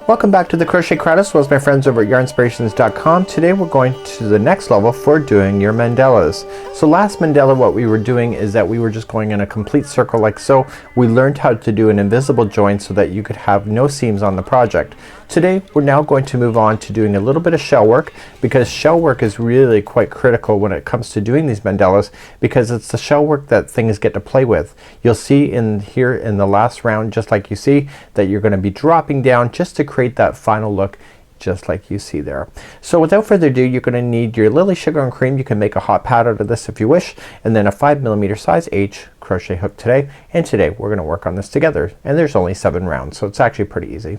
Welcome back to the Crochet Crowd, as well as my friends over at yarnspirations.com. Today we're going to the next level for doing your mandalas. So last mandala, what we were doing is that we were just going in a complete circle like so. We learned how to do an invisible join so that you could have no seams on the project. Today we're now going to move on to doing a little bit of shell work, because shell work is really quite critical when it comes to doing these mandalas, because it's the shell work that things get to play with. You'll see in here in the last round, just like you see, that you're going to be dropping down just to create that final look, just like you see there. So without further ado, you're going to need your Lily Sugar and Cream. You can make a hot pad out of this if you wish, and then a 5mm size H crochet hook today. And today we're going to work on this together, and there's only 7 rounds, so it's actually pretty easy.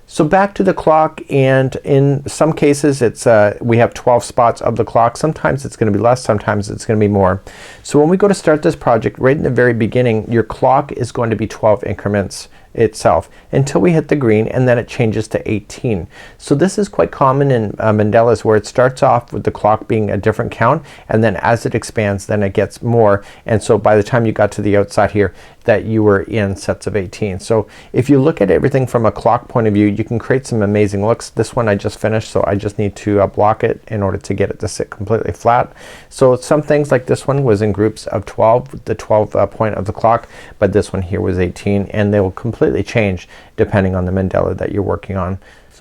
So back to the clock, and in some cases it's we have 12 spots of the clock. Sometimes it's going to be less, sometimes it's going to be more. So when we go to start this project, right in the very beginning, your clock is going to be 12 increments itself until we hit the green, and then it changes to 18. So this is quite common in mandalas, where it starts off with the clock being a different count, and then as it expands then it gets more, and so by the time you got to the outside here that you were in sets of 18. So if you look at everything from a clock point of view, you can create some amazing looks. This one I just finished, so I just need to block it in order to get it to sit completely flat. So some things like this one was in groups of 12, the 12 point of the clock, but this one here was 18, and they will completely change depending on the mandala that you're working on.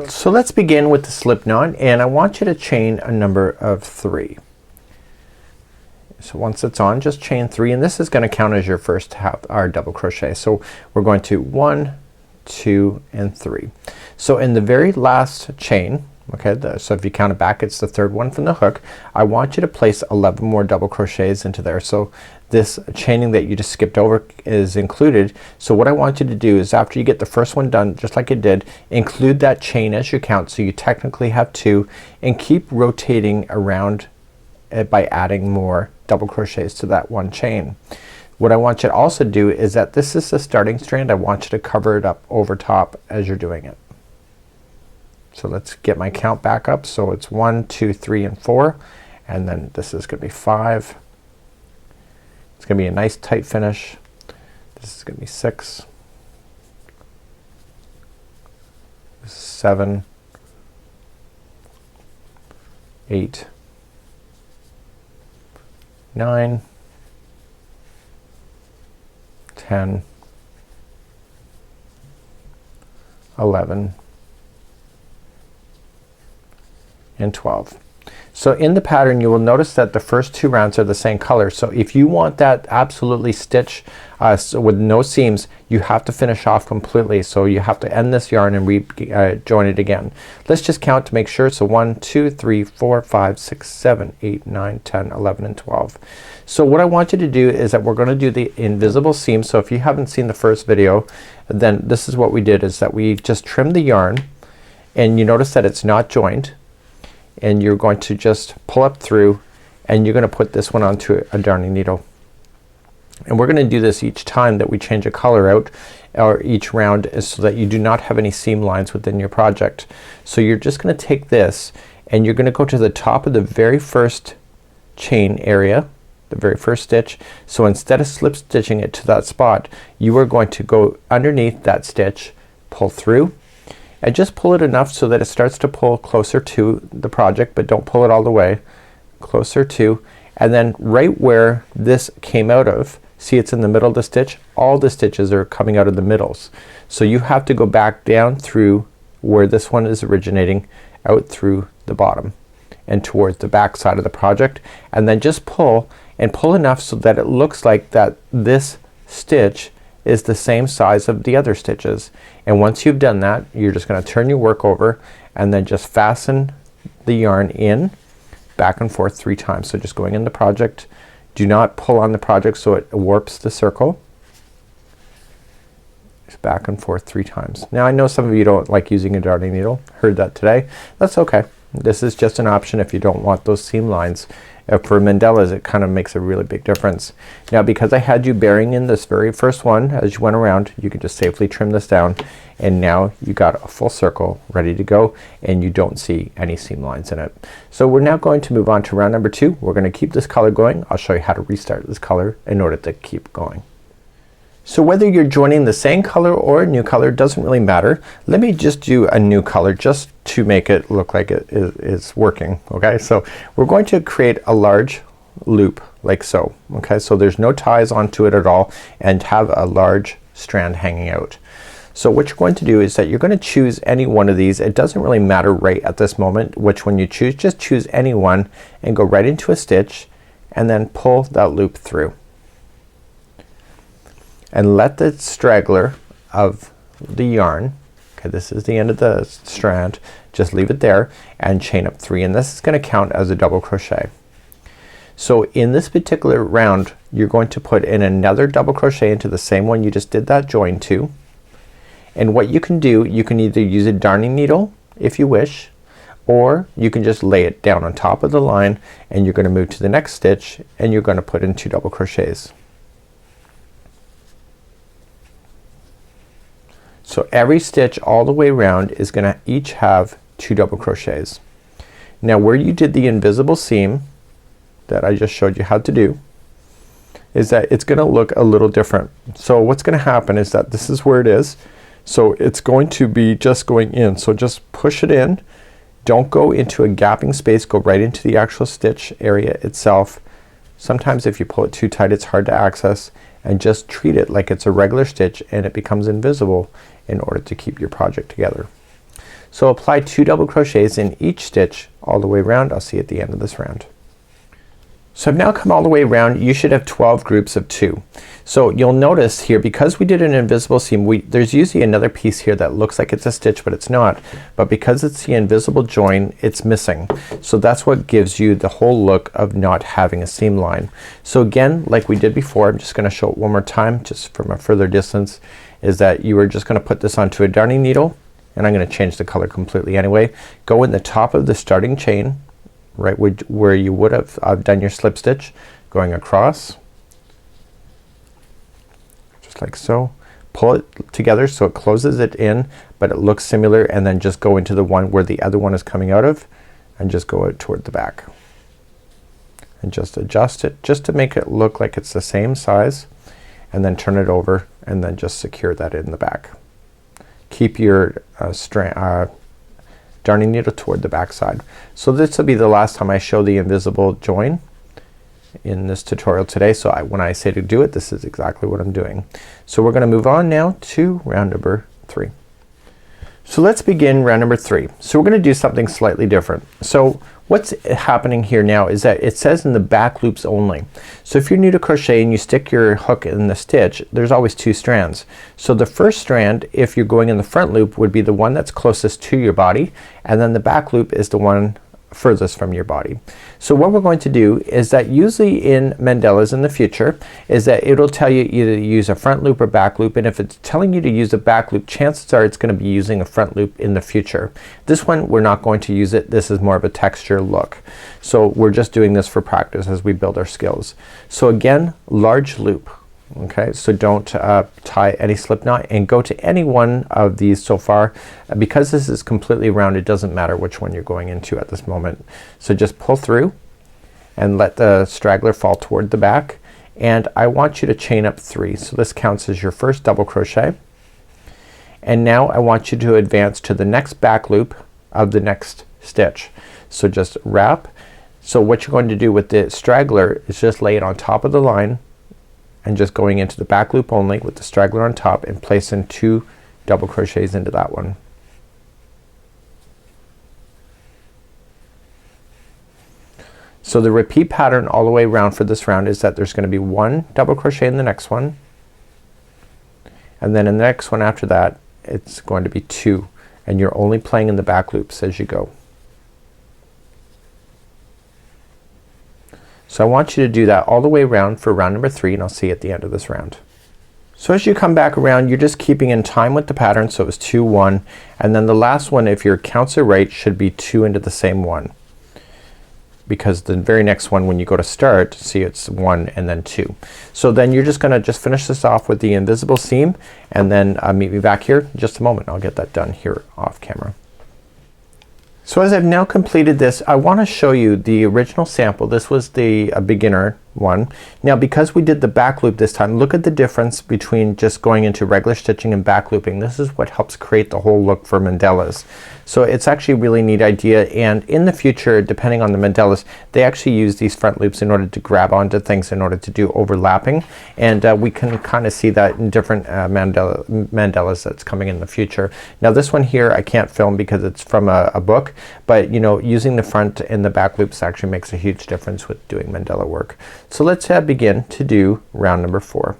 So let's begin with the slip knot, and I want you to chain a number of 3. So once it's on, just chain 3, and this is going to count as your first half our double crochet. So we're going to 1, 2, and 3. So in the very last chain, okay, so if you count it back, it's the 3rd one from the hook. I want you to place 11 more double crochets into there. So this chaining that you just skipped over is included. So what I want you to do is, after you get the first one done, just like you did, include that chain as you count, so you technically have 2, and keep rotating around it by adding more double crochets to that one chain. What I want you to also do is that this is the starting strand. I want you to cover it up over top as you're doing it. So let's get my count back up. So it's 1, 2, 3, and 4, and then this is gonna be 5. It's gonna be a nice tight finish. This is gonna be 6. This is 7, 8, 9, 10, 11, and 12. So in the pattern you will notice that the first 2 rounds are the same color. So if you want that absolutely stitch so with no seams, you have to finish off completely. So you have to end this yarn and join it again. Let's just count to make sure. So 1, 2, 3, 4, 5, 6, 7, 8, 9, 10, 11, and 12. So what I want you to do is that we're going to do the invisible seam. So if you haven't seen the first video, then this is what we did, is that we just trimmed the yarn, and you notice that it's not joined, and you're going to just pull up through, and you're gonna put this one onto a darning needle. And we're gonna do this each time that we change a color out, or each round, is so that you do not have any seam lines within your project. So you're just gonna take this, and you're gonna go to the top of the very first chain area, the very first stitch. So instead of slip stitching it to that spot, you are going to go underneath that stitch, pull through, and just pull it enough so that it starts to pull closer to the project, but don't pull it all the way, closer to, and then right where this came out of, see it's in the middle of the stitch, all the stitches are coming out of the middles. So you have to go back down through where this one is originating, out through the bottom and towards the back side of the project, and then just pull, and pull enough so that it looks like that this stitch is the same size of the other stitches. And once you've done that, you're just gonna turn your work over, and then just fasten the yarn in back and forth 3 times. So just going in the project, do not pull on the project so it warps the circle. Just back and forth 3 times. Now I know some of you don't like using a darning needle, heard that today. That's okay. This is just an option if you don't want those seam lines. For mandalas it kind of makes a really big difference. Now because I had you bearing in this very first one as you went around, you can just safely trim this down, and now you got a full circle ready to go, and you don't see any seam lines in it. So we're now going to move on to round number 2. We're gonna keep this color going. I'll show you how to restart this color in order to keep going. So whether you're joining the same color or a new color doesn't really matter. Let me just do a new color just to make it look like it is working. Okay, so we're going to create a large loop like so. Okay, so there's no ties onto it at all and have a large strand hanging out. So what you're going to do is that you're going to choose any one of these. It doesn't really matter right at this moment which one you choose. Just choose any one and go right into a stitch and then pull that loop through. And let the straggler of the yarn, okay, this is the end of the strand, just leave it there and chain up 3, and this is going to count as a double crochet. So in this particular round you're going to put in another double crochet into the same one you just did that join to, and what you can do, you can either use a darning needle if you wish, or you can just lay it down on top of the line and you're going to move to the next stitch and you're going to put in 2 double crochets. So every stitch all the way around is gonna each have 2 double crochets. Now where you did the invisible seam that I just showed you how to do is that it's gonna look a little different. So what's gonna happen is that this is where it is. So it's going to be just going in. So just push it in. Don't go into a gapping space. Go right into the actual stitch area itself. Sometimes if you pull it too tight it's hard to access, and just treat it like it's a regular stitch and it becomes invisible in order to keep your project together. So apply 2 double crochets in each stitch all the way around. I'll see you at the end of this round. So I've now come all the way around. You should have 12 groups of 2. So you'll notice here, because we did an invisible seam, there's usually another piece here that looks like it's a stitch but it's not, but because it's the invisible join it's missing. So that's what gives you the whole look of not having a seam line. So again, like we did before, I'm just gonna show it one more time just from a further distance, is that you are just gonna put this onto a darning needle, and I'm gonna change the color completely anyway. Go in the top of the starting chain right where you would have done your slip stitch, going across just like so. Pull it together so it closes it in but it looks similar, and then just go into the one where the other one is coming out of and just go out toward the back and just adjust it just to make it look like it's the same size, and then turn it over and then just secure that in the back. Keep your darning needle toward the back side. So this will be the last time I show the invisible join in this tutorial today. So when I say to do it, this is exactly what I'm doing. So we're gonna move on now to round number 3. So let's begin round number 3. So we're gonna do something slightly different. So what's happening here now is that it says in the back loops only. So if you're new to crochet and you stick your hook in the stitch, there's always 2 strands. So the first strand, if you're going in the front loop, would be the one that's closest to your body, and then the back loop is the one furthest from your body. So what we're going to do is that usually in mandalas in the future is that it'll tell you either to use a front loop or back loop, and if it's telling you to use a back loop, chances are it's going to be using a front loop in the future. This one we're not going to use it. This is more of a texture look. So we're just doing this for practice as we build our skills. So again, large loop. Okay, so don't tie any slip knot, and go to any one of these so far. Because this is completely round, it doesn't matter which one you're going into at this moment. So just pull through and let the straggler fall toward the back, and I want you to chain up 3. So this counts as your first double crochet, and now I want you to advance to the next back loop of the next stitch. So just wrap. So what you're going to do with the straggler is just lay it on top of the line and just going into the back loop only with the straggler on top, and place in 2 double crochets into that one. So the repeat pattern all the way around for this round is that there's gonna be 1 double crochet in the next one, and then in the next one after that it's going to be 2, and you're only playing in the back loops as you go. So I want you to do that all the way around for round number 3, and I'll see you at the end of this round. So as you come back around, you're just keeping in time with the pattern. So it was 2, 1, and then the last one, if your counts are right, should be 2 into the same one, because the very next one when you go to start, see it's 1 and then 2. So then you're just gonna finish this off with the invisible seam, and then meet me back here in just a moment. I'll get that done here off camera. So as I've now completed this, I want to show you the original sample. This was the beginner 1. Now because we did the back loop this time, look at the difference between just going into regular stitching and back looping. This is what helps create the whole look for mandalas. So it's actually a really neat idea, and in the future, depending on the mandalas, they actually use these front loops in order to grab onto things in order to do overlapping, and we can kind of see that in different mandalas that's coming in the future. Now this one here I can't film because it's from a book, but you know, using the front and the back loops actually makes a huge difference with doing mandala work. So let's begin to do round number 4.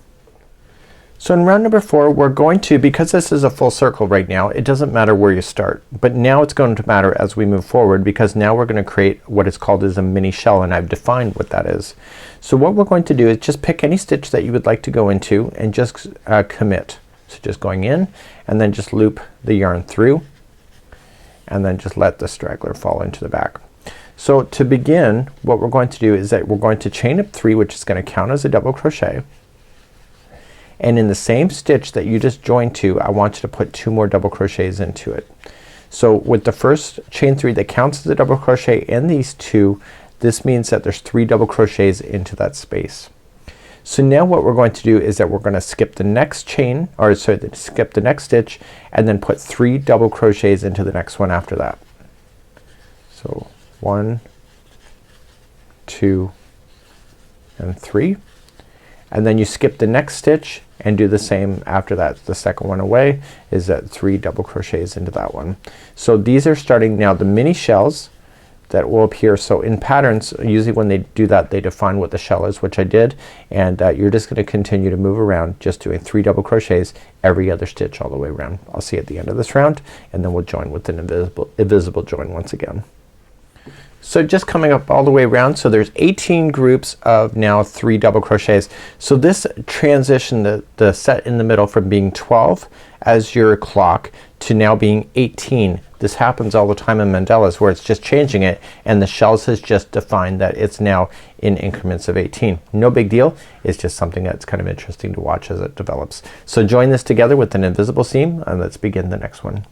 So in round number 4 we're going to, because this is a full circle right now, it doesn't matter where you start, but now it's going to matter as we move forward, because now we're going to create what is called as a mini shell, and I've defined what that is. So what we're going to do is just pick any stitch that you would like to go into and just commit. So just going in and then just loop the yarn through and then just let the straggler fall into the back. So to begin, what we're going to do is that we're going to chain up 3, which is going to count as a double crochet, and in the same stitch that you just joined to, I want you to put 2 more double crochets into it. So with the first chain 3 that counts as a double crochet and these 2, this means that there's 3 double crochets into that space. So now what we're going to do is that we're gonna skip the next chain, or sorry, skip the next stitch and then put 3 double crochets into the next one after that. So 1, 2, and 3, and then you skip the next stitch and do the same after that. The second one away is that 3 double crochets into that one. So these are starting now the mini shells that will appear. So in patterns, usually when they do that, they define what the shell is, which I did, and you're just gonna continue to move around just doing 3 double crochets every other stitch all the way around. I'll see you at the end of this round, and then we'll join with an invisible join once again. So just coming up all the way around, so there's 18 groups of now 3 double crochets. So this transition, the set in the middle, from being 12 as your clock to now being 18. This happens all the time in mandalas where it's just changing it, and the shells has just defined that it's now in increments of 18. No big deal. It's just something that's kind of interesting to watch as it develops. So join this together with an invisible seam, and let's begin the next one.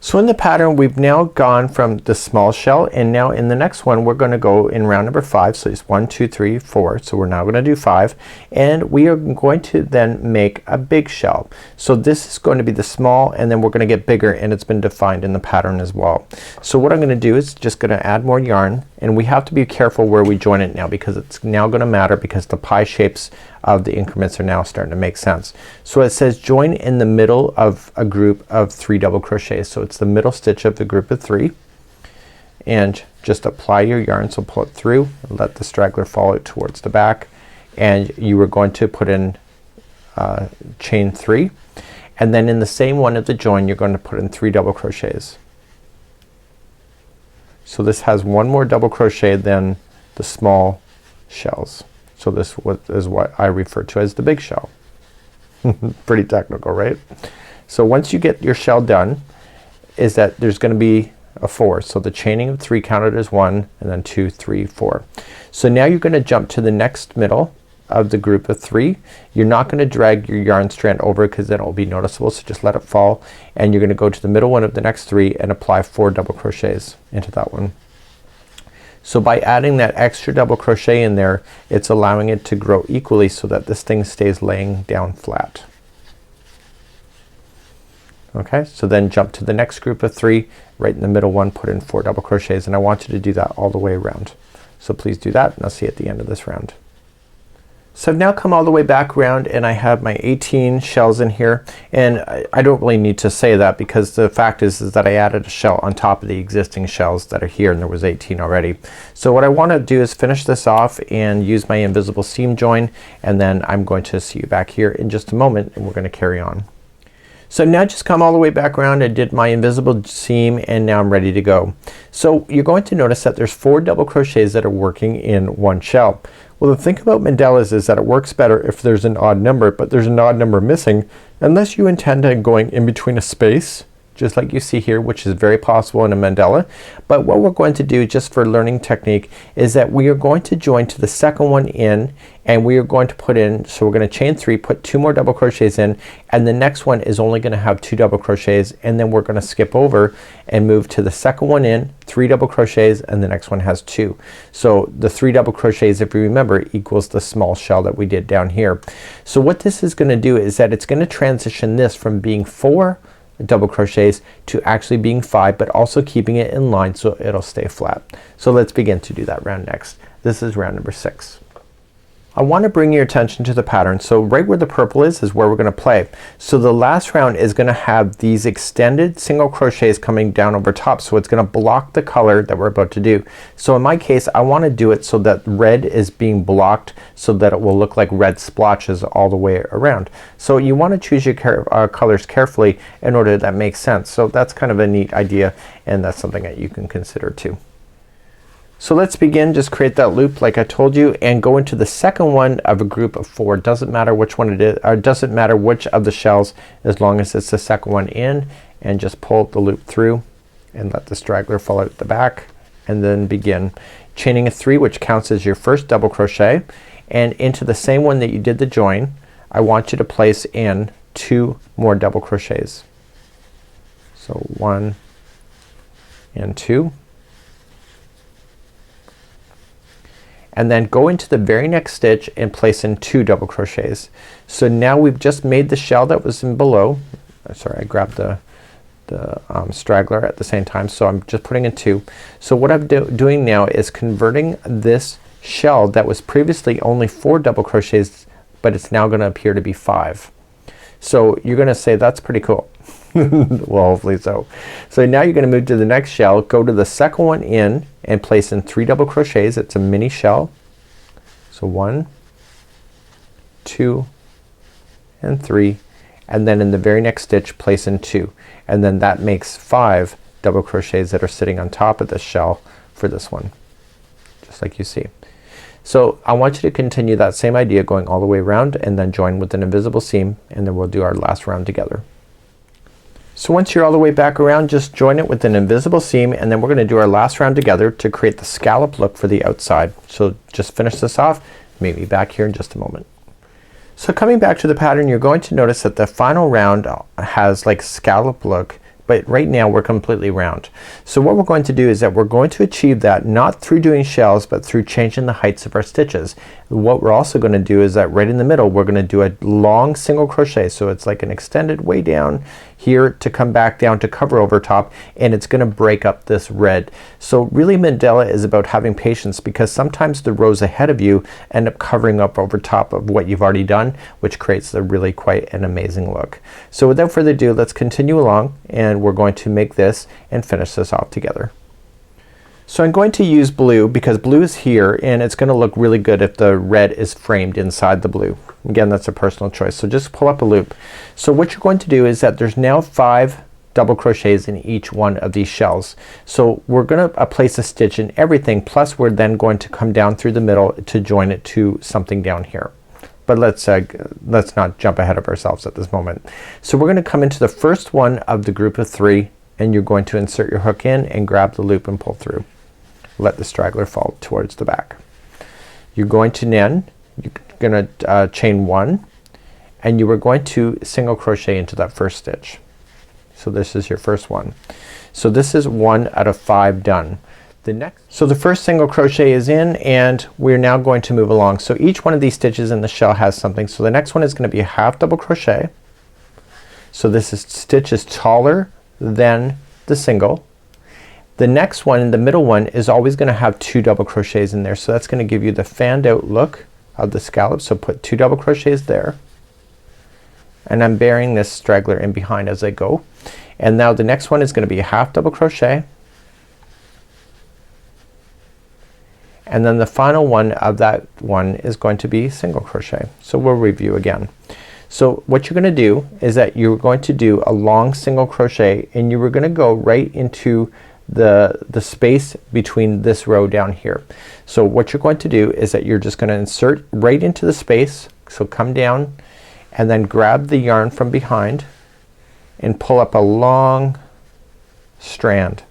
So in the pattern we've now gone from the small shell, and now in the next one we're gonna go in round number 5. So it's 1, 2, 3, 4. So we're now gonna do 5, and we are going to then make a big shell. So this is going to be the small, and then we're gonna get bigger, and it's been defined in the pattern as well. So what I'm gonna do is just gonna add more yarn, and we have to be careful where we join it now, because it's now gonna matter, because the pie shapes of the increments are now starting to make sense. So it says join in the middle of a group of 3 double crochets. So it's the middle stitch of the group of 3, and just apply your yarn. So pull it through and let the straggler fall out towards the back, and you are going to put in chain 3, and then in the same one of the join you're going to put in 3 double crochets. So this has 1 more double crochet than the small shells. So this is what I refer to as the big shell. Pretty technical, right? So once you get your shell done, is that there's gonna be a 4. So the chaining of 3 counted as 1, and then 2, 3, 4. So now you're gonna jump to the next middle of the group of 3. You're not gonna drag your yarn strand over, because then it will be noticeable, so just let it fall, and you're gonna go to the middle one of the next 3 and apply 4 double crochets into that one. So by adding that extra double crochet in there, it's allowing it to grow equally so that this thing stays laying down flat. Okay, so then jump to the next group of 3, right in the middle one, put in 4 double crochets, and I want you to do that all the way around. So please do that, and I'll see you at the end of this round. So I've now come all the way back around, and I have my 18 shells in here, and I don't really need to say that, because the fact is that I added a shell on top of the existing shells that are here, and there was 18 already. So what I want to do is finish this off and use my invisible seam join, and then I'm going to see you back here in just a moment, and we're going to carry on. So now just come all the way back around. I did my invisible seam, and now I'm ready to go. So you're going to notice that there's 4 double crochets that are working in one shell. Well, the thing about mandalas is that it works better if there's an odd number, but there's an odd number missing unless you intend on going in between a space just like you see here, which is very possible in a mandala. But what we're going to do just for learning technique is that we are going to join to the second one in, and we are going to put in, so we're gonna chain 3, put 2 more double crochets in, and the next one is only gonna have 2 double crochets, and then we're gonna skip over and move to the second one in, 3 double crochets, and the next one has 2. So the 3 double crochets, if you remember, equals the small shell that we did down here. So what this is gonna do is that it's gonna transition this from being 4 double crochets to actually being 5, but also keeping it in line so it'll stay flat. So let's begin to do that round next. This is round number 6. I want to bring your attention to the pattern. So right where the purple is where we're gonna play. So the last round is gonna have these extended single crochets coming down over top, so it's gonna block the color that we're about to do. So in my case I want to do it so that red is being blocked so that it will look like red splotches all the way around. So you want to choose your colors carefully in order that makes sense. So that's kind of a neat idea, and that's something that you can consider too. So let's begin. Just create that loop like I told you and go into the second one of a group of 4. Doesn't matter which one it is, or doesn't matter which of the shells, as long as it's the second one in, and just pull the loop through and let the straggler fall out the back, and then begin chaining a 3, which counts as your first double crochet, and into the same one that you did the join I want you to place in 2 more double crochets. So 1 and 2. And then go into the very next stitch and place in 2 double crochets. So now we've just made the shell that was in below. Sorry, I grabbed the straggler at the same time, so I'm just putting in 2. So what I'm doing now is converting this shell that was previously only 4 double crochets, but it's now gonna appear to be 5. So you're gonna say that's pretty cool. Well, hopefully so. So now you're gonna move to the next shell, go to the second one in and place in 3 double crochets. It's a mini shell. So 1, 2 and 3, and then in the very next stitch place in 2, and then that makes 5 double crochets that are sitting on top of the shell for this one, just like you see. So I want you to continue that same idea going all the way around, and then join with an invisible seam, and then we'll do our last round together. So once you're all the way back around, just join it with an invisible seam, and then we're gonna do our last round together to create the scallop look for the outside. So just finish this off. Meet me back here in just a moment. So coming back to the pattern, you're going to notice that the final round has like scallop look, but right now we're completely round. So what we're going to do is that we're going to achieve that not through doing shells, but through changing the heights of our stitches. What we're also gonna do is that right in the middle we're gonna do a long single crochet, so it's like an extended way down here to come back down to cover over top, and it's gonna break up this red. So really mandala is about having patience, because sometimes the rows ahead of you end up covering up over top of what you've already done, which creates a really quite an amazing look. So without further ado, let's continue along, and we're going to make this and finish this off together. So I'm going to use blue because blue is here, and it's gonna look really good if the red is framed inside the blue. Again, that's a personal choice. So just pull up a loop. So what you're going to do is that there's now 5 double crochets in each one of these shells. So we're gonna place a stitch in everything, plus we're then going to come down through the middle to join it to something down here. But let's not jump ahead of ourselves at this moment. So we're gonna come into the first one of the group of 3, and you're going to insert your hook in and grab the loop and pull through. Let the straggler fall towards the back. You're going to then, you're gonna chain 1, and you are going to single crochet into that first stitch. So this is your first one. So this is 1 out of 5 done. So the first single crochet is in, and we're now going to move along. So each one of these stitches in the shell has something. So the next one is gonna be a half double crochet. So this stitch is taller than the single. The next one, the middle one, is always gonna have 2 double crochets in there. So that's gonna give you the fanned out look of the scallop. So put 2 double crochets there. And I'm burying this straggler in behind as I go. And now the next one is gonna be a half double crochet. And then the final one of that one is going to be single crochet. So we'll review again. So what you're gonna do is that you're going to do a long single crochet, and you were gonna go right into the space between this row down here. So what you're going to do is that you're just gonna insert right into the space. So come down and then grab the yarn from behind and pull up a long strand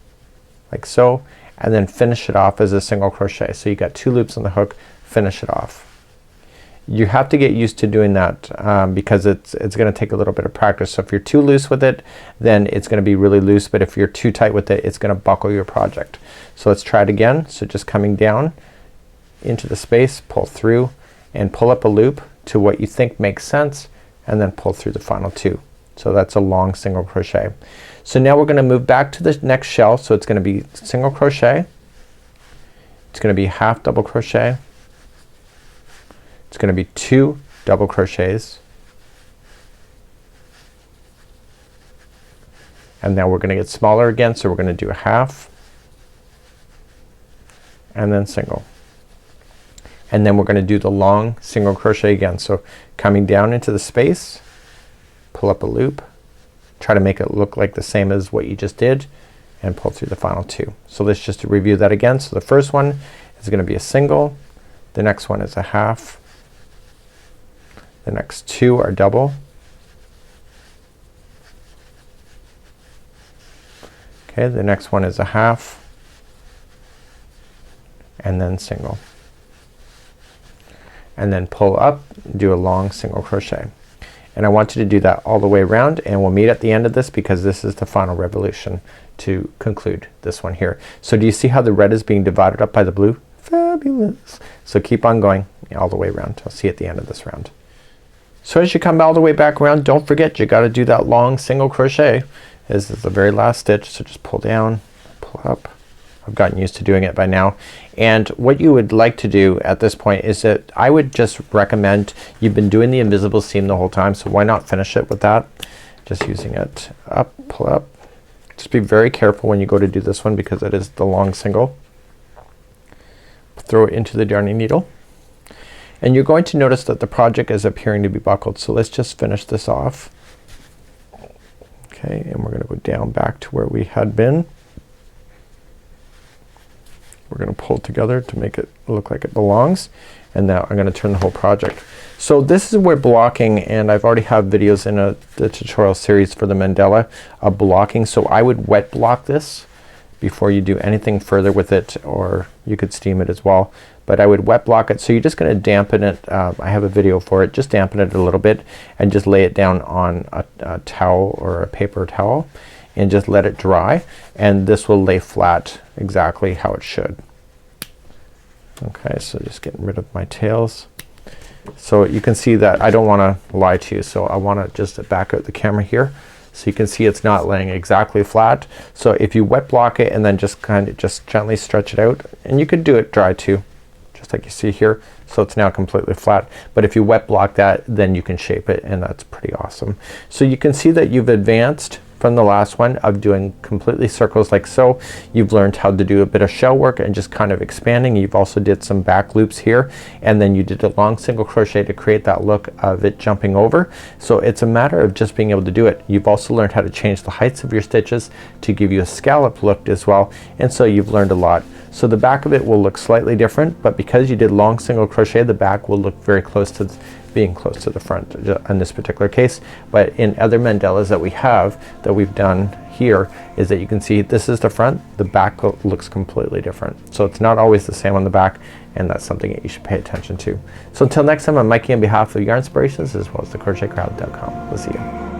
like so, and then finish it off as a single crochet. So you got 2 loops on the hook, finish it off. You have to get used to doing that because it's gonna take a little bit of practice. So if you're too loose with it, then it's gonna be really loose, but if you're too tight with it, it's gonna buckle your project. So let's try it again. So just coming down into the space, pull through and pull up a loop to what you think makes sense, and then pull through the final 2. So that's a long single crochet. So now we're gonna move back to the next shell. So it's gonna be single crochet, it's gonna be half double crochet, it's gonna be 2 double crochets, and now we're gonna get smaller again. So we're gonna do a half and then single, and then we're gonna do the long single crochet again. So coming down into the space, pull up a loop, try to make it look like the same as what you just did, and pull through the final 2. So let's just review that again. So the first one is gonna be a single, the next one is a half, the next 2 are double, okay, the next one is a half, and then single, and then pull up, do a long single crochet. And I want you to do that all the way around, and we'll meet at the end of this because this is the final revolution to conclude this one here. So do you see how the red is being divided up by the blue? Fabulous. So keep on going all the way around. I'll see you at the end of this round. So as you come all the way back around, don't forget you gotta do that long single crochet. This is the very last stitch. So just pull down, pull up. I've gotten used to doing it by now. And what you would like to do at this point is that I would just recommend, you've been doing the invisible seam the whole time, so why not finish it with that? Just using it up, pull up. Just be very careful when you go to do this one because it is the long single. Throw it into the darning needle. And you're going to notice that the project is appearing to be buckled. So let's just finish this off. Okay, and we're gonna go down back to where we had been. We're gonna pull it together to make it look like it belongs, and now I'm gonna turn the whole project. So this is where blocking, and I've already have videos in the tutorial series for the mandala of blocking. So I would wet block this before you do anything further with it, or you could steam it as well, but I would wet block it. So you're just gonna dampen it. I have a video for it. Just dampen it a little bit and just lay it down on a towel or a paper towel and just let it dry, and this will lay flat exactly how it should. Okay, so just getting rid of my tails. So you can see that I don't wanna lie to you, so I wanna just back out the camera here so you can see it's not laying exactly flat. So if you wet block it and then just just gently stretch it out, and you could do it dry too, just like you see here. So it's now completely flat, but if you wet block that, then you can shape it, and that's pretty awesome. So you can see that you've advanced from the last one of doing completely circles like so. You've learned how to do a bit of shell work and just kind of expanding. You've also did some back loops here, and then you did a long single crochet to create that look of it jumping over. So it's a matter of just being able to do it. You've also learned how to change the heights of your stitches to give you a scallop look as well, and so you've learned a lot. So the back of it will look slightly different, but because you did long single crochet, the back will look very close to being close to the front in this particular case. But in other mandalas that we have, that we've done here, is that you can see this is the front, the back looks completely different. So it's not always the same on the back, and that's something that you should pay attention to. So until next time, I'm Mikey on behalf of Yarnspirations as well as thecrochetcrowd.com. We'll see you.